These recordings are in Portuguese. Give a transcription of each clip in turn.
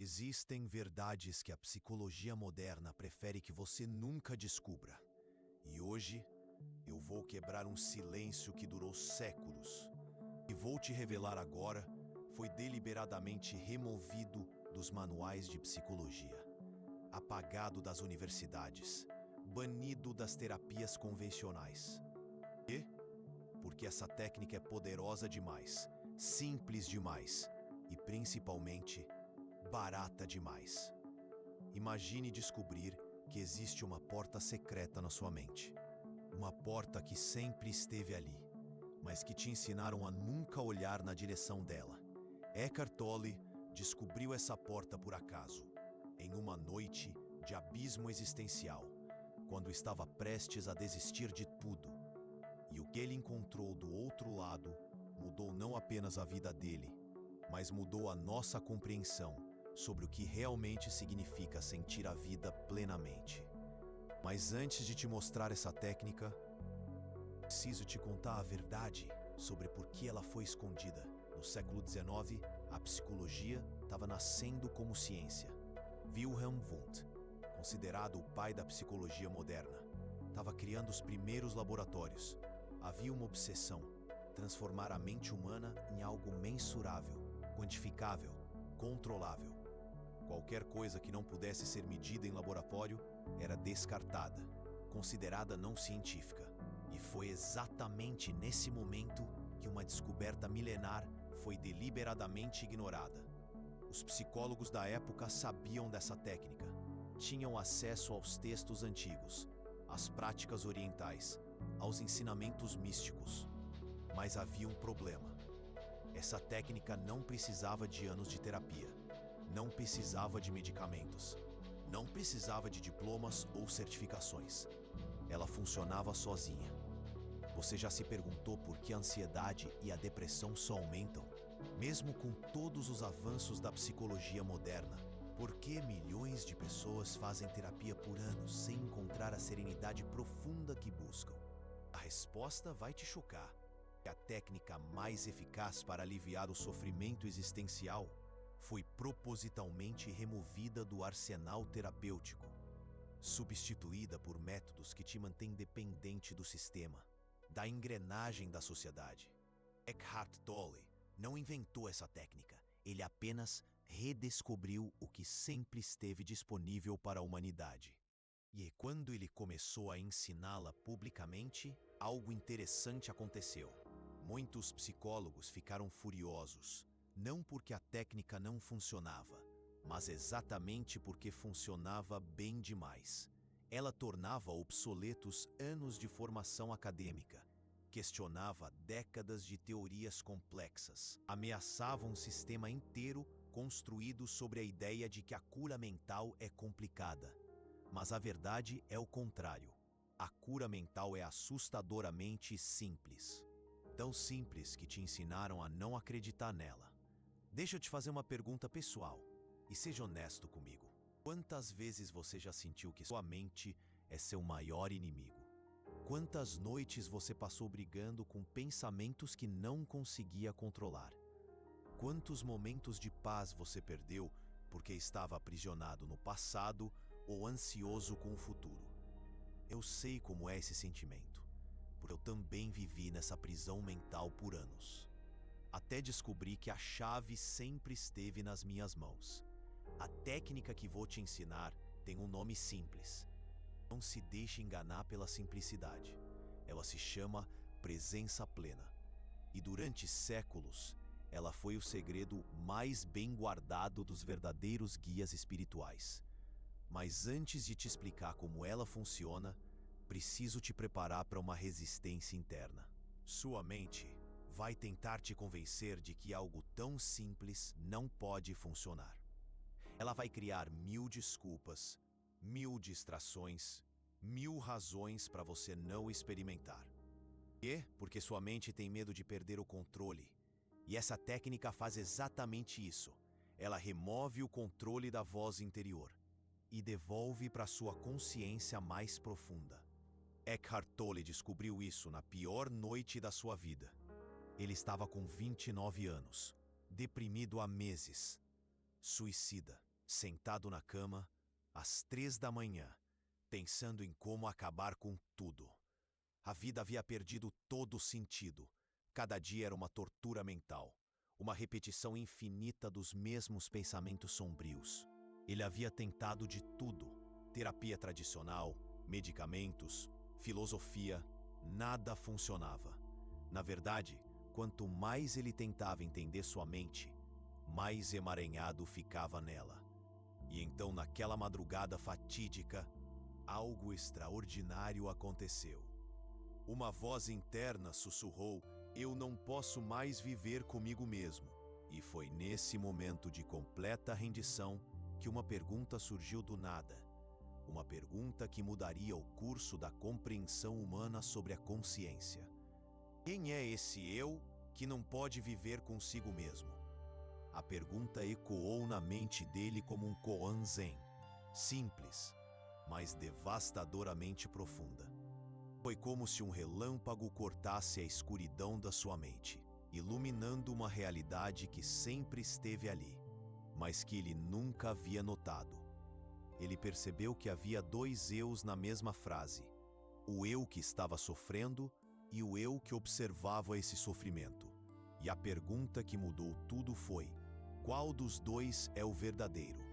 Existem verdades que a psicologia moderna prefere que você nunca descubra. E hoje, eu vou quebrar um silêncio que durou séculos. E vou te revelar agora foi deliberadamente removido dos manuais de psicologia, apagado das universidades, banido das terapias convencionais. E? Porque essa técnica é poderosa demais, simples demais e, principalmente, barata demais. Imagine descobrir que existe uma porta secreta na sua mente. Uma porta que sempre esteve ali, mas que te ensinaram a nunca olhar na direção dela. Eckhart Tolle descobriu essa porta por acaso, em uma noite de abismo existencial, quando estava prestes a desistir de tudo. E o que ele encontrou do outro lado mudou não apenas a vida dele, mas mudou a nossa compreensão sobre o que realmente significa sentir a vida plenamente. Mas antes de te mostrar essa técnica, preciso te contar a verdade sobre por que ela foi escondida. No século XIX, a psicologia estava nascendo como ciência. Wilhelm Wundt, considerado o pai da psicologia moderna, estava criando os primeiros laboratórios. Havia uma obsessão: transformar a mente humana em algo mensurável, quantificável, controlável. Qualquer coisa que não pudesse ser medida em laboratório era descartada, considerada não científica. E foi exatamente nesse momento que uma descoberta milenar foi deliberadamente ignorada. Os psicólogos da época sabiam dessa técnica, tinham acesso aos textos antigos, às práticas orientais, aos ensinamentos místicos. Mas havia um problema. Essa técnica não precisava de anos de terapia, não precisava de medicamentos, não precisava de diplomas ou certificações. Ela funcionava sozinha. Você já se perguntou por que a ansiedade e a depressão só aumentam? Mesmo com todos os avanços da psicologia moderna, por que milhões de pessoas fazem terapia por anos sem encontrar a serenidade profunda que buscam? A resposta vai te chocar. A técnica mais eficaz para aliviar o sofrimento existencial foi propositalmente removida do arsenal terapêutico, substituída por métodos que te mantêm dependente do sistema, da engrenagem da sociedade. Eckhart Tolle não inventou essa técnica, ele apenas redescobriu o que sempre esteve disponível para a humanidade. E quando ele começou a ensiná-la publicamente, algo interessante aconteceu. Muitos psicólogos ficaram furiosos, não porque a técnica não funcionava, mas exatamente porque funcionava bem demais. Ela tornava obsoletos anos de formação acadêmica, questionava décadas de teorias complexas, ameaçava um sistema inteiro construído sobre a ideia de que a cura mental é complicada. Mas a verdade é o contrário. A cura mental é assustadoramente simples. Tão simples que te ensinaram a não acreditar nela. Deixa eu te fazer uma pergunta pessoal, e seja honesto comigo. Quantas vezes você já sentiu que sua mente é seu maior inimigo? Quantas noites você passou brigando com pensamentos que não conseguia controlar? Quantos momentos de paz você perdeu porque estava aprisionado no passado ou ansioso com o futuro? Eu sei como é esse sentimento, porque eu também vivi nessa prisão mental por anos. Até descobri que a chave sempre esteve nas minhas mãos. A técnica que vou te ensinar tem um nome simples. Não se deixe enganar pela simplicidade. Ela se chama presença plena. E durante séculos, ela foi o segredo mais bem guardado dos verdadeiros guias espirituais. Mas antes de te explicar como ela funciona, preciso te preparar para uma resistência interna. Sua mente vai tentar te convencer de que algo tão simples não pode funcionar. Ela vai criar 1000 desculpas, 1000 distrações, 1000 razões para você não experimentar. E porque sua mente tem medo de perder o controle. E essa técnica faz exatamente isso. Ela remove o controle da voz interior e devolve para sua consciência mais profunda. Eckhart Tolle descobriu isso na pior noite da sua vida. Ele estava com 29 anos, deprimido há meses, suicida. sentado na cama, às 3 da manhã, pensando em como acabar com tudo. A vida havia perdido todo o sentido. Cada dia era uma tortura mental, uma repetição infinita dos mesmos pensamentos sombrios. Ele havia tentado de tudo: terapia tradicional, medicamentos, filosofia, nada funcionava. Na verdade, quanto mais ele tentava entender sua mente, mais emaranhado ficava nela. E então, naquela madrugada fatídica, algo extraordinário aconteceu. Uma voz interna sussurrou: "Eu não posso mais viver comigo mesmo." E foi nesse momento de completa rendição que uma pergunta surgiu do nada. Uma pergunta que mudaria o curso da compreensão humana sobre a consciência. Quem é esse eu que não pode viver consigo mesmo? A pergunta ecoou na mente dele como um koan zen, simples, mas devastadoramente profunda. Foi como se um relâmpago cortasse a escuridão da sua mente, iluminando uma realidade que sempre esteve ali, mas que ele nunca havia notado. Ele percebeu que havia dois eus na mesma frase: o eu que estava sofrendo e o eu que observava esse sofrimento. E a pergunta que mudou tudo foi: qual dos dois é o verdadeiro?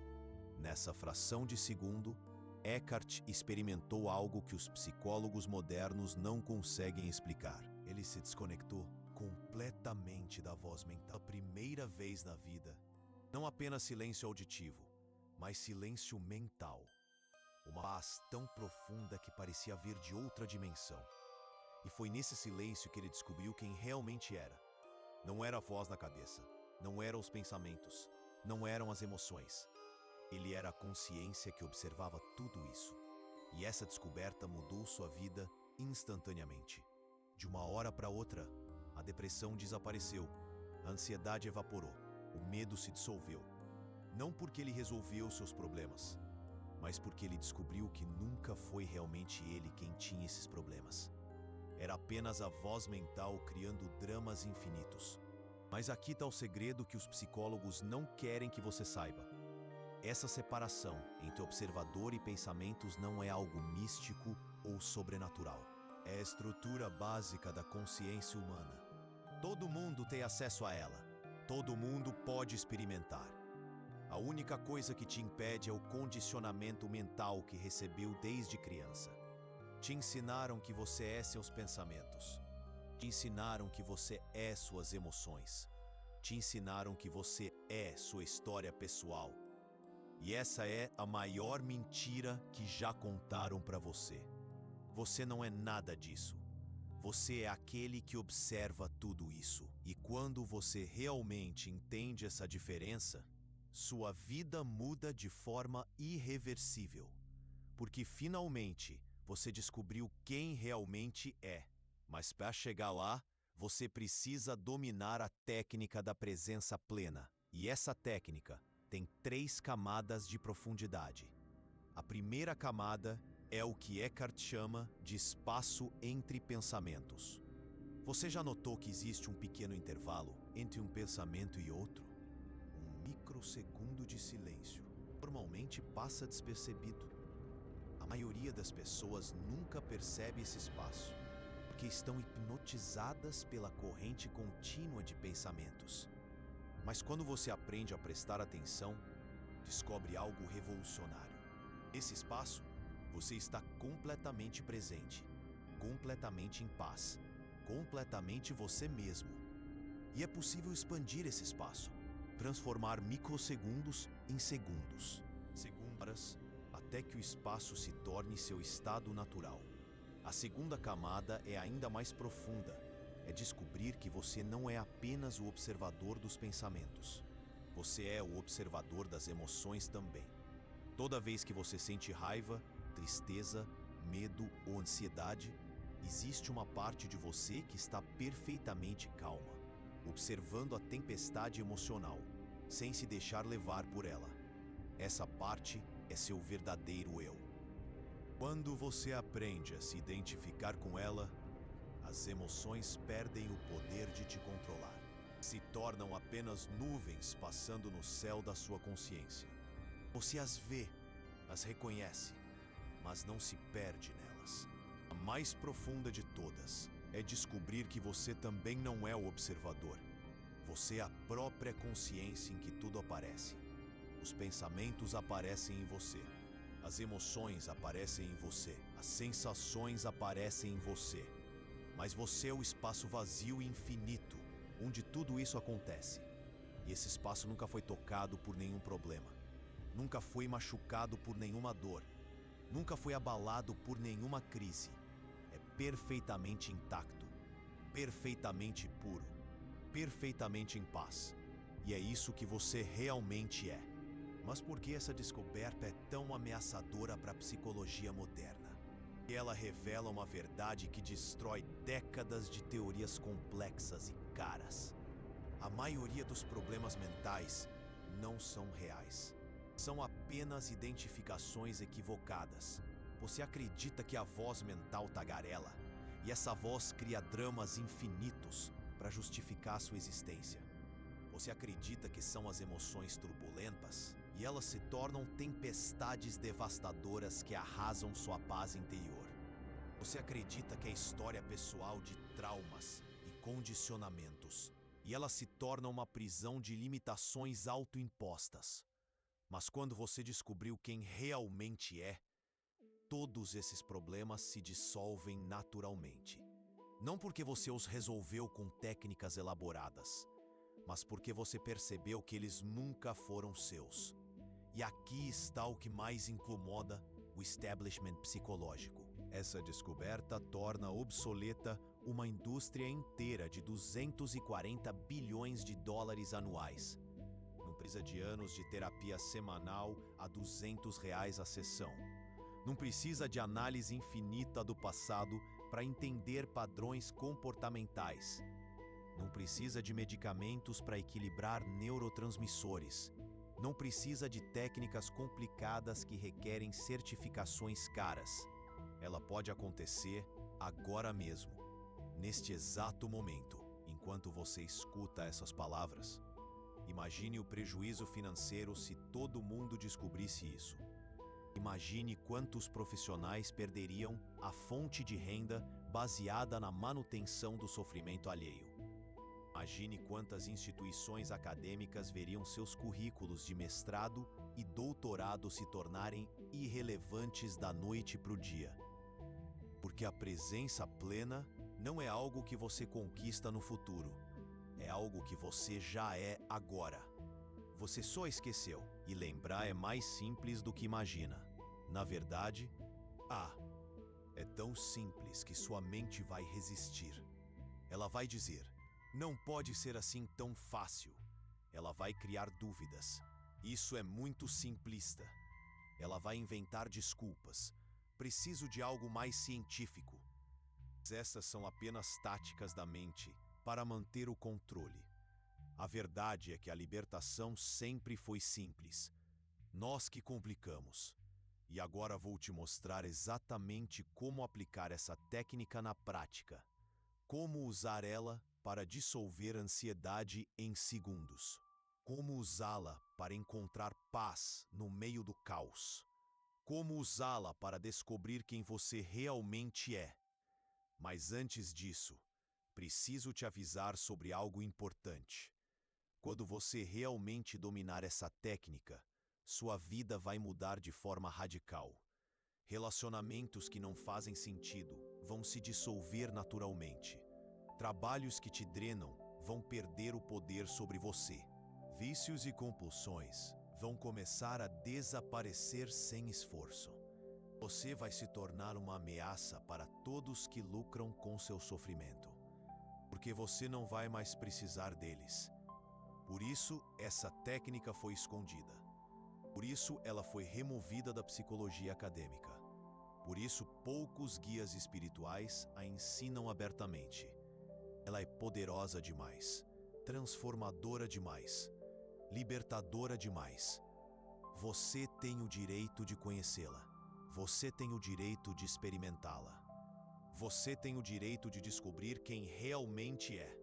Nessa fração de segundo, Eckhart experimentou algo que os psicólogos modernos não conseguem explicar. Ele se desconectou completamente da voz mental. A primeira vez na vida, não apenas silêncio auditivo, mas silêncio mental. Uma paz tão profunda que parecia vir de outra dimensão. E foi nesse silêncio que ele descobriu quem realmente era. Não era a voz na cabeça, não eram os pensamentos, não eram as emoções. Ele era a consciência que observava tudo isso. E essa descoberta mudou sua vida instantaneamente. De uma hora para outra, a depressão desapareceu, a ansiedade evaporou, o medo se dissolveu. Não porque ele resolveu seus problemas, mas porque ele descobriu que nunca foi realmente ele quem tinha esses problemas. Era apenas a voz mental criando dramas infinitos. Mas aqui está o segredo que os psicólogos não querem que você saiba. Essa separação entre observador e pensamentos não é algo místico ou sobrenatural. É a estrutura básica da consciência humana. Todo mundo tem acesso a ela. Todo mundo pode experimentar. A única coisa que te impede é o condicionamento mental que recebeu desde criança. Te ensinaram que você é seus pensamentos. Te ensinaram que você é suas emoções. Te ensinaram que você é sua história pessoal. E essa é a maior mentira que já contaram para você. Você não é nada disso. Você é aquele que observa tudo isso. E quando você realmente entende essa diferença, sua vida muda de forma irreversível. Porque finalmente você descobriu quem realmente é. Mas para chegar lá, você precisa dominar a técnica da presença plena. E essa técnica tem 3 camadas de profundidade. A primeira camada é o que Eckhart chama de espaço entre pensamentos. Você já notou que existe um pequeno intervalo entre um pensamento e outro? Um microsegundo de silêncio. Normalmente passa despercebido. A maioria das pessoas nunca percebe esse espaço, porque estão hipnotizadas pela corrente contínua de pensamentos. Mas quando você aprende a prestar atenção, descobre algo revolucionário. Nesse espaço, você está completamente presente, completamente em paz, completamente você mesmo. E é possível expandir esse espaço, transformar microsegundos em segundos, horas, até que o espaço se torne seu estado natural. A segunda camada é ainda mais profunda. É descobrir que você não é apenas o observador dos pensamentos. Você é o observador das emoções também. Toda vez que você sente raiva, tristeza, medo ou ansiedade, existe uma parte de você que está perfeitamente calma, observando a tempestade emocional, sem se deixar levar por ela. Essa parte é seu verdadeiro eu. Quando você aprende a se identificar com ela, as emoções perdem o poder de te controlar. Se tornam apenas nuvens passando no céu da sua consciência. Você as vê, as reconhece, mas não se perde nelas. A mais profunda de todas é descobrir que você também não é o observador. Você é a própria consciência em que tudo aparece. Os pensamentos aparecem em você. As emoções aparecem em você. As sensações aparecem em você. Mas você é o espaço vazio e infinito, onde tudo isso acontece. E esse espaço nunca foi tocado por nenhum problema. Nunca foi machucado por nenhuma dor. Nunca foi abalado por nenhuma crise. É perfeitamente intacto, perfeitamente puro, perfeitamente em paz. E é isso que você realmente é. Mas por que essa descoberta é tão ameaçadora para a psicologia moderna? Ela revela uma verdade que destrói décadas de teorias complexas e caras. A maioria dos problemas mentais não são reais. São apenas identificações equivocadas. Você acredita que a voz mental tagarela, e essa voz cria dramas infinitos para justificar sua existência. Você acredita que são as emoções turbulentas, e elas se tornam tempestades devastadoras que arrasam sua paz interior. Você acredita que é história pessoal de traumas e condicionamentos, e ela se torna uma prisão de limitações autoimpostas. Mas quando você descobriu quem realmente é, todos esses problemas se dissolvem naturalmente. Não porque você os resolveu com técnicas elaboradas, mas porque você percebeu que eles nunca foram seus. E aqui está o que mais incomoda o establishment psicológico. Essa descoberta torna obsoleta uma indústria inteira de 240 bilhões de dólares anuais. Não precisa de anos de terapia semanal a R$ 200 a sessão. Não precisa de análise infinita do passado para entender padrões comportamentais. Não precisa de medicamentos para equilibrar neurotransmissores. Não precisa de técnicas complicadas que requerem certificações caras. Ela pode acontecer agora mesmo, neste exato momento, enquanto você escuta essas palavras. Imagine o prejuízo financeiro se todo mundo descobrisse isso. Imagine quantos profissionais perderiam a fonte de renda baseada na manutenção do sofrimento alheio. Imagine quantas instituições acadêmicas veriam seus currículos de mestrado e doutorado se tornarem irrelevantes da noite para o dia. Porque a presença plena não é algo que você conquista no futuro. É algo que você já é agora. Você só esqueceu, e lembrar é mais simples do que imagina. Na verdade, é tão simples que sua mente vai resistir. Ela vai dizer: não pode ser assim tão fácil. Ela vai criar dúvidas. Isso é muito simplista. Ela vai inventar desculpas. Preciso de algo mais científico. Essas são apenas táticas da mente para manter o controle. A verdade é que a libertação sempre foi simples. Nós que complicamos. E agora vou te mostrar exatamente como aplicar essa técnica na prática. Como usar ela para dissolver a ansiedade em segundos. Como usá-la para encontrar paz no meio do caos. Como usá-la para descobrir quem você realmente é. Mas antes disso, preciso te avisar sobre algo importante. Quando você realmente dominar essa técnica, sua vida vai mudar de forma radical. Relacionamentos que não fazem sentido vão se dissolver naturalmente. Trabalhos que te drenam vão perder o poder sobre você. Vícios e compulsões vão começar a desaparecer sem esforço. Você vai se tornar uma ameaça para todos que lucram com seu sofrimento, porque você não vai mais precisar deles. Por isso, essa técnica foi escondida. Por isso, ela foi removida da psicologia acadêmica. Por isso, poucos guias espirituais a ensinam abertamente. Ela é poderosa demais, transformadora demais, libertadora demais. Você tem o direito de conhecê-la. Você tem o direito de experimentá-la. Você tem o direito de descobrir quem realmente é.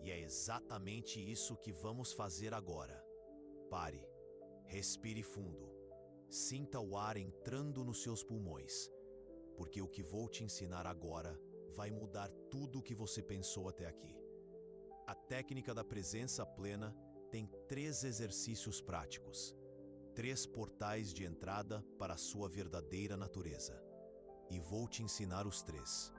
E é exatamente isso que vamos fazer agora. Pare, respire fundo Sinta o ar entrando nos seus pulmões, porque o que vou te ensinar agora vai mudar tudo o que você pensou até aqui. A técnica da presença plena tem 3 exercícios práticos, 3 portais de entrada para a sua verdadeira natureza. E vou te ensinar os 3.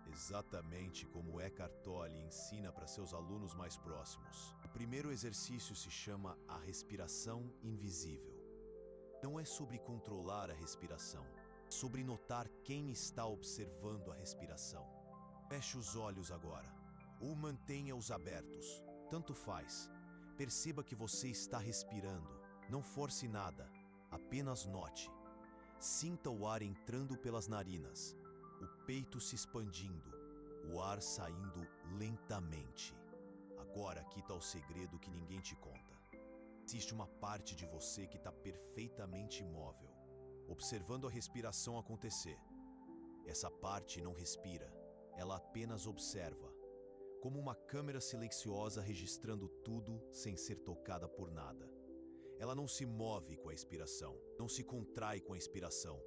Exatamente como Eckhart Tolle ensina para seus alunos mais próximos. O primeiro exercício se chama a respiração invisível. Não é sobre controlar a respiração, é sobre notar quem está observando a respiração. Feche os olhos agora, ou mantenha-os abertos, tanto faz. Perceba que você está respirando, não force nada, apenas note. Sinta o ar entrando pelas narinas, o peito se expandindo, o ar saindo lentamente. Agora aqui está o segredo que ninguém te conta. Existe uma parte de você que está perfeitamente imóvel, observando a respiração acontecer. Essa parte não respira, ela apenas observa, como uma câmera silenciosa registrando tudo sem ser tocada por nada. Ela não se move com a expiração, não se contrai com a expiração,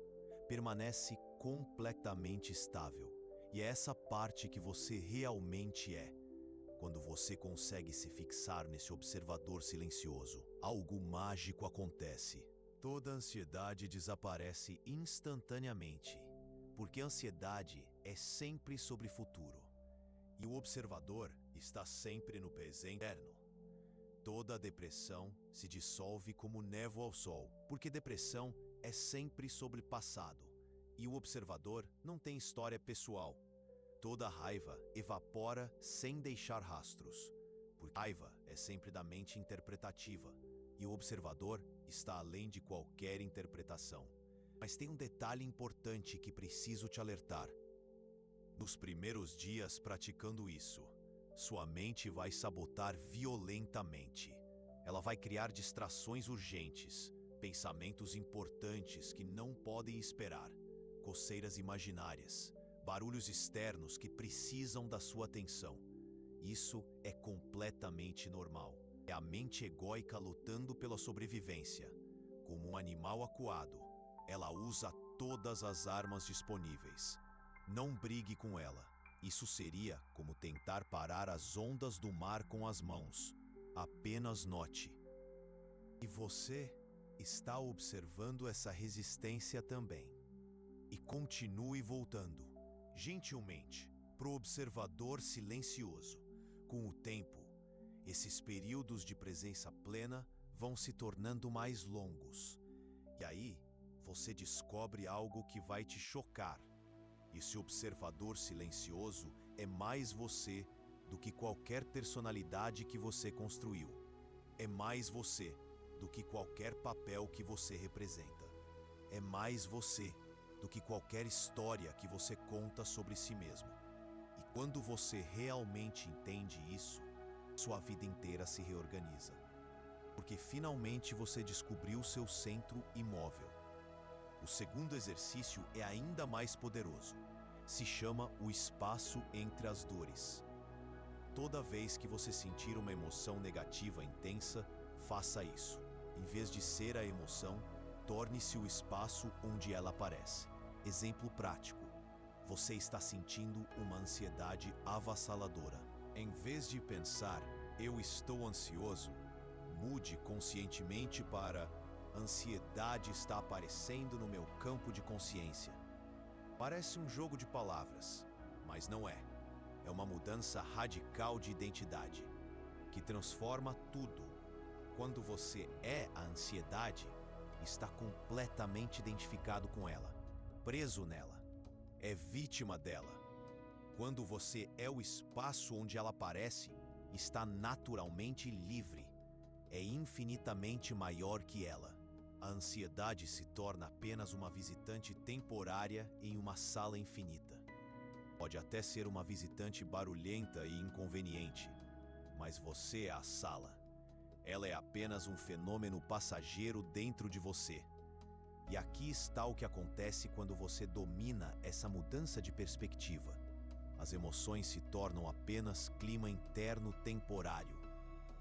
permanece completamente estável. E é essa parte que você realmente é. Quando você consegue se fixar nesse observador silencioso, algo mágico acontece. Toda ansiedade desaparece instantaneamente, porque a ansiedade é sempre sobre futuro. E o observador está sempre no presente eterno. Toda a depressão se dissolve como névoa ao sol, porque depressão é sempre sobre passado, e o observador não tem história pessoal. Toda raiva evapora sem deixar rastros, porque a raiva é sempre da mente interpretativa, e o observador está além de qualquer interpretação. Mas tem um detalhe importante que preciso te alertar. Nos primeiros dias praticando isso, sua mente vai sabotar violentamente. Ela vai criar distrações urgentes, pensamentos importantes que não podem esperar, coceiras imaginárias, barulhos externos que precisam da sua atenção. Isso é completamente normal. É a mente egóica lutando pela sobrevivência. Como um animal acuado, ela usa todas as armas disponíveis. Não brigue com ela. Isso seria como tentar parar as ondas do mar com as mãos. Apenas note. E você está observando essa resistência também. E continue voltando, gentilmente, para o observador silencioso. Com o tempo, esses períodos de presença plena vão se tornando mais longos. E aí, você descobre algo que vai te chocar. Esse observador silencioso é mais você do que qualquer personalidade que você construiu. É mais você do que qualquer papel que você representa. É mais você do que qualquer história que você conta sobre si mesmo. E quando você realmente entende isso, sua vida inteira se reorganiza. Porque finalmente você descobriu seu centro imóvel. O segundo exercício é ainda mais poderoso. Se chama o espaço entre as dores. Toda vez que você sentir uma emoção negativa intensa, faça isso. Em vez de ser a emoção, torne-se o espaço onde ela aparece. Exemplo prático. Você está sentindo uma ansiedade avassaladora. Em vez de pensar, eu estou ansioso, mude conscientemente para ansiedade está aparecendo no meu campo de consciência. Parece um jogo de palavras, mas não é. É uma mudança radical de identidade, que transforma tudo. Quando você é a ansiedade, está completamente identificado com ela, preso nela, é vítima dela. Quando você é o espaço onde ela aparece, está naturalmente livre, é infinitamente maior que ela. A ansiedade se torna apenas uma visitante temporária em uma sala infinita. Pode até ser uma visitante barulhenta e inconveniente, mas você é a sala. Ela é apenas um fenômeno passageiro dentro de você. E aqui está o que acontece quando você domina essa mudança de perspectiva. As emoções se tornam apenas clima interno temporário.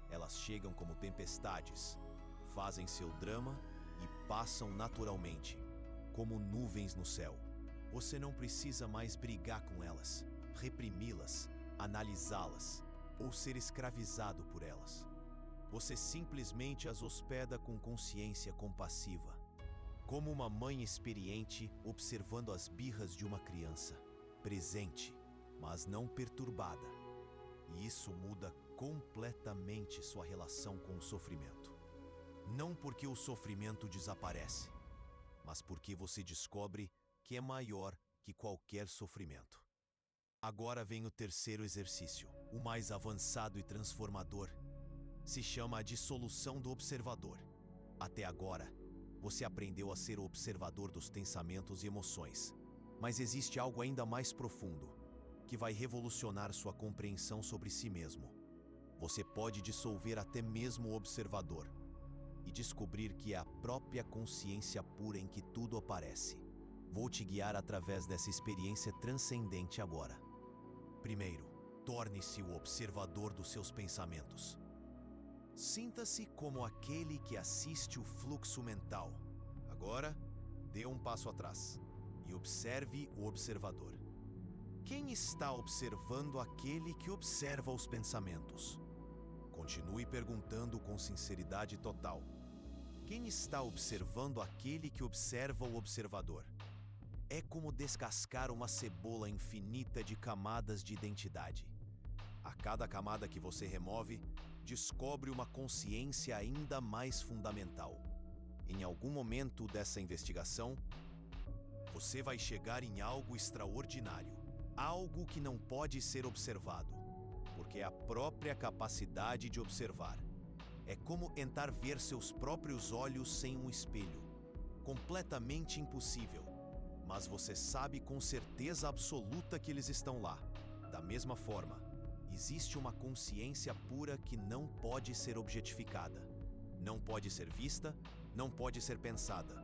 Elas chegam como tempestades, fazem seu drama e passam naturalmente, como nuvens no céu. Você não precisa mais brigar com elas, reprimi-las, analisá-las ou ser escravizado por elas. Você simplesmente as hospeda com consciência compassiva, como uma mãe experiente observando as birras de uma criança, presente, mas não perturbada. E isso muda completamente sua relação com o sofrimento. Não porque o sofrimento desaparece, mas porque você descobre que é maior que qualquer sofrimento. Agora vem o terceiro exercício, o mais avançado e transformador. Se chama a dissolução do observador. Até agora, você aprendeu a ser o observador dos pensamentos e emoções. Mas existe algo ainda mais profundo, que vai revolucionar sua compreensão sobre si mesmo. Você pode dissolver até mesmo o observador e descobrir que é a própria consciência pura em que tudo aparece. Vou te guiar através dessa experiência transcendente agora. Primeiro, torne-se o observador dos seus pensamentos. Sinta-se como aquele que assiste o fluxo mental. Agora, dê um passo atrás e observe o observador. Quem está observando aquele que observa os pensamentos? Continue perguntando com sinceridade total. Quem está observando aquele que observa o observador? É como descascar uma cebola infinita de camadas de identidade. A cada camada que você remove, descobre uma consciência ainda mais fundamental. Em algum momento dessa investigação, você vai chegar em algo extraordinário, algo que não pode ser observado, porque é a própria capacidade de observar. É como tentar ver seus próprios olhos sem um espelho. Completamente impossível, mas você sabe com certeza absoluta que eles estão lá. Da mesma forma, existe uma consciência pura que não pode ser objetificada. Não pode ser vista, não pode ser pensada,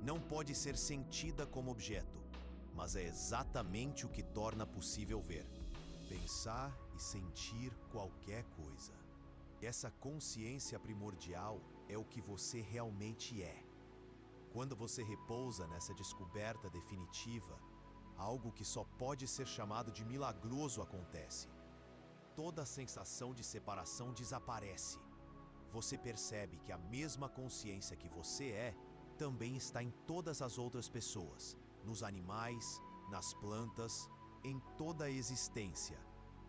não pode ser sentida como objeto, mas é exatamente o que torna possível ver, pensar e sentir qualquer coisa. Essa consciência primordial é o que você realmente é. Quando você repousa nessa descoberta definitiva, algo que só pode ser chamado de milagroso acontece. Toda a sensação de separação desaparece. Você percebe que a mesma consciência que você é também está em todas as outras pessoas, nos animais, nas plantas, em toda a existência.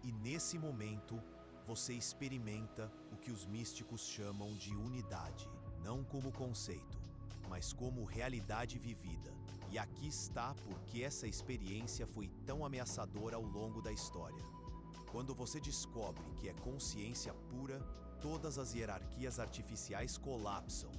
E nesse momento, você experimenta o que os místicos chamam de unidade, não como conceito, mas como realidade vivida. E aqui está porque essa experiência foi tão ameaçadora ao longo da história. Quando você descobre que é consciência pura, todas as hierarquias artificiais colapsam.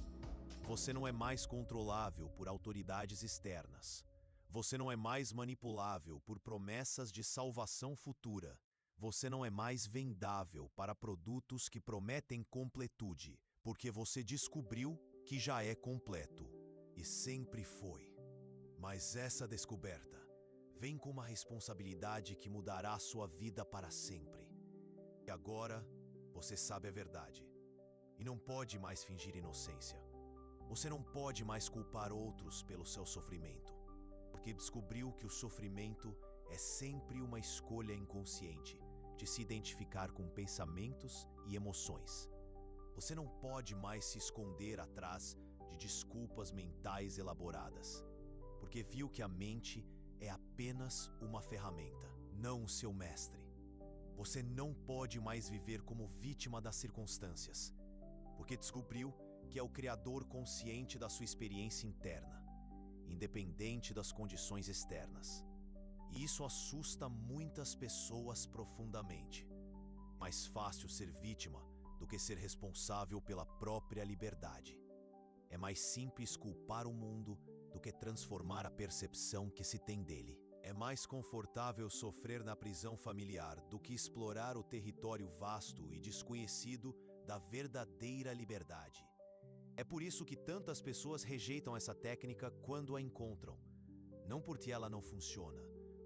Você não é mais controlável por autoridades externas. Você não é mais manipulável por promessas de salvação futura. Você não é mais vendável para produtos que prometem completude, porque você descobriu que já é completo. E sempre foi. Mas essa descoberta vem com uma responsabilidade que mudará sua vida para sempre. E agora, você sabe a verdade. E não pode mais fingir inocência. Você não pode mais culpar outros pelo seu sofrimento, porque descobriu que o sofrimento é sempre uma escolha inconsciente de se identificar com pensamentos e emoções. Você não pode mais se esconder atrás de desculpas mentais elaboradas, porque viu que a mente é apenas uma ferramenta, não o seu mestre. Você não pode mais viver como vítima das circunstâncias, porque descobriu que é o criador consciente da sua experiência interna, independente das condições externas. E isso assusta muitas pessoas profundamente. É mais fácil ser vítima do que ser responsável pela própria liberdade. É mais simples culpar o mundo do que transformar a percepção que se tem dele. É mais confortável sofrer na prisão familiar do que explorar o território vasto e desconhecido da verdadeira liberdade. É por isso que tantas pessoas rejeitam essa técnica quando a encontram. Não porque ela não funciona,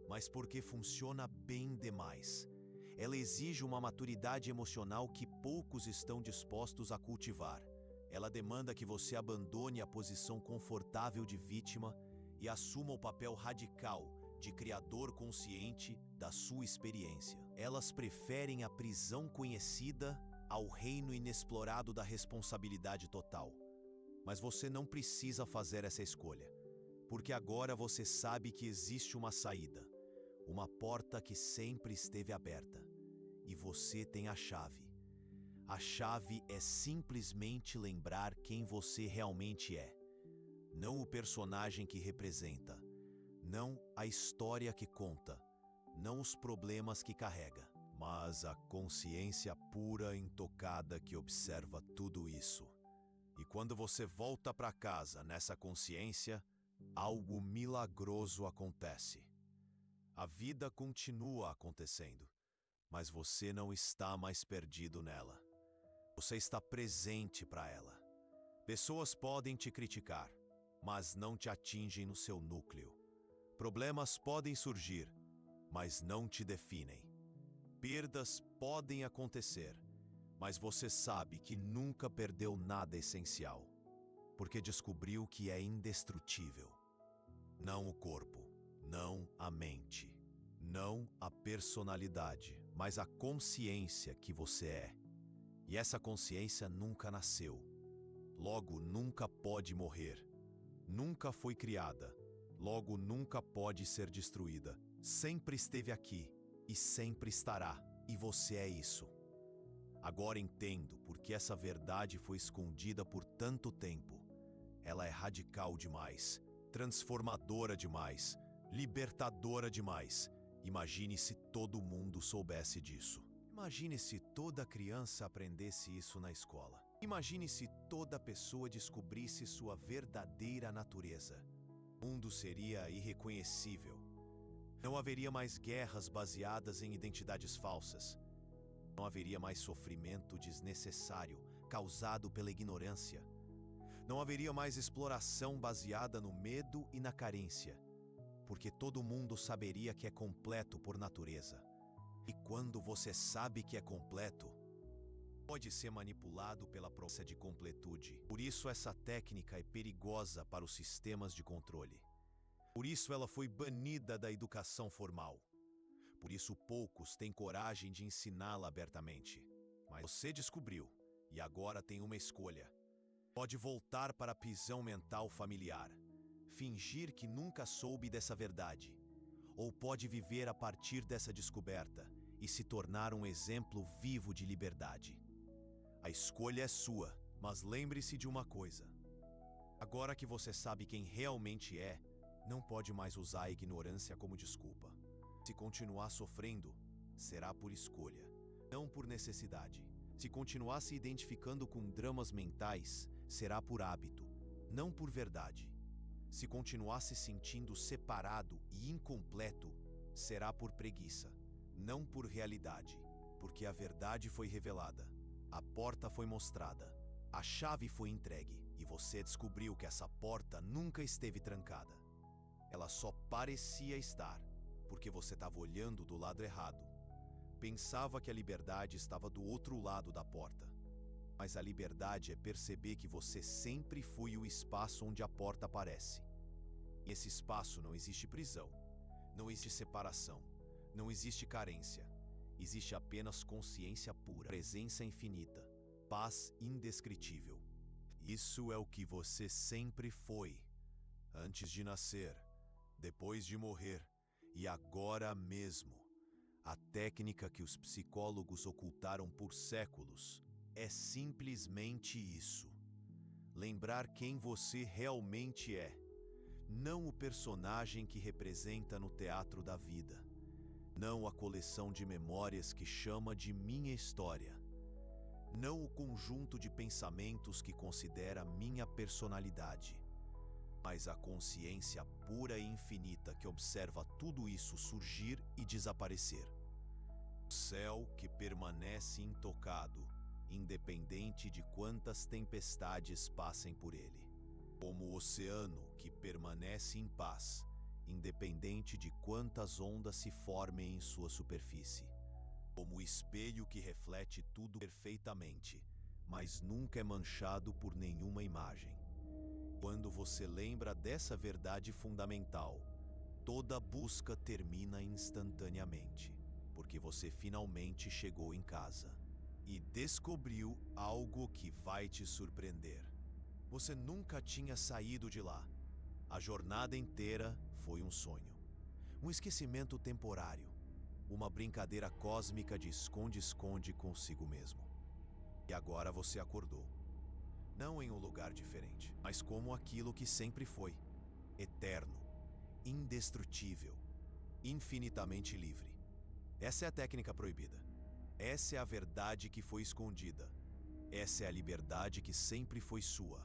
mas porque funciona bem demais. Ela exige uma maturidade emocional que poucos estão dispostos a cultivar. Ela demanda que você abandone a posição confortável de vítima e assuma o papel radical de criador consciente da sua experiência. Elas preferem a prisão conhecida ao reino inexplorado da responsabilidade total. Mas você não precisa fazer essa escolha, porque agora você sabe que existe uma saída, uma porta que sempre esteve aberta, e você tem a chave. A chave é simplesmente lembrar quem você realmente é. Não o personagem que representa, não a história que conta, não os problemas que carrega, mas a consciência pura e intocada que observa tudo isso. E quando você volta para casa nessa consciência, algo milagroso acontece. A vida continua acontecendo, mas você não está mais perdido nela. Você está presente para ela. Pessoas podem te criticar, mas não te atingem no seu núcleo. Problemas podem surgir, mas não te definem. Perdas podem acontecer, mas você sabe que nunca perdeu nada essencial, porque descobriu que é indestrutível. Não o corpo, não a mente, não a personalidade, mas a consciência que você é. E essa consciência nunca nasceu, logo nunca pode morrer. Nunca foi criada, logo nunca pode ser destruída. Sempre esteve aqui e sempre estará, e você é isso. Agora entendo por que essa verdade foi escondida por tanto tempo. Ela é radical demais, transformadora demais, libertadora demais. Imagine se todo mundo soubesse disso. Imagine se toda criança aprendesse isso na escola. Imagine se toda pessoa descobrisse sua verdadeira natureza. O mundo seria irreconhecível. Não haveria mais guerras baseadas em identidades falsas. Não haveria mais sofrimento desnecessário causado pela ignorância. Não haveria mais exploração baseada no medo e na carência, porque todo mundo saberia que é completo por natureza. E quando você sabe que é completo, pode ser manipulado pela promessa de completude. Por isso essa técnica é perigosa para os sistemas de controle. Por isso ela foi banida da educação formal. Por isso poucos têm coragem de ensiná-la abertamente. Mas você descobriu, e agora tem uma escolha. Pode voltar para a prisão mental familiar, fingir que nunca soube dessa verdade, ou pode viver a partir dessa descoberta e se tornar um exemplo vivo de liberdade. A escolha é sua, mas lembre-se de uma coisa. Agora que você sabe quem realmente é, não pode mais usar a ignorância como desculpa. Se continuar sofrendo, será por escolha, não por necessidade. Se continuar se identificando com dramas mentais, será por hábito, não por verdade. Se continuar se sentindo separado e incompleto, será por preguiça, não por realidade, porque a verdade foi revelada, a porta foi mostrada, a chave foi entregue e você descobriu que essa porta nunca esteve trancada. Ela só parecia estar, porque você estava olhando do lado errado. Pensava que a liberdade estava do outro lado da porta. Mas a liberdade é perceber que você sempre foi o espaço onde a porta aparece. E esse espaço não existe prisão, não existe separação, não existe carência. Existe apenas consciência pura, presença infinita, paz indescritível. Isso é o que você sempre foi, antes de nascer, depois de morrer e agora mesmo. A técnica que os psicólogos ocultaram por séculos é simplesmente isso. Lembrar quem você realmente é, não o personagem que representa no teatro da vida, não a coleção de memórias que chama de minha história, não o conjunto de pensamentos que considera minha personalidade, mas a consciência pura e infinita que observa tudo isso surgir e desaparecer. O céu que permanece intocado, independente de quantas tempestades passem por ele. Como o oceano que permanece em paz, independente de quantas ondas se formem em sua superfície. Como o espelho que reflete tudo perfeitamente, mas nunca é manchado por nenhuma imagem. Quando você lembra dessa verdade fundamental, toda busca termina instantaneamente, porque você finalmente chegou em casa e descobriu algo que vai te surpreender. Você nunca tinha saído de lá. A jornada inteira foi um sonho, um esquecimento temporário, uma brincadeira cósmica de esconde-esconde consigo mesmo. E agora você acordou. Não em um lugar diferente, mas como aquilo que sempre foi: eterno, indestrutível, infinitamente livre. Essa é a técnica proibida. Essa é a verdade que foi escondida. Essa é a liberdade que sempre foi sua.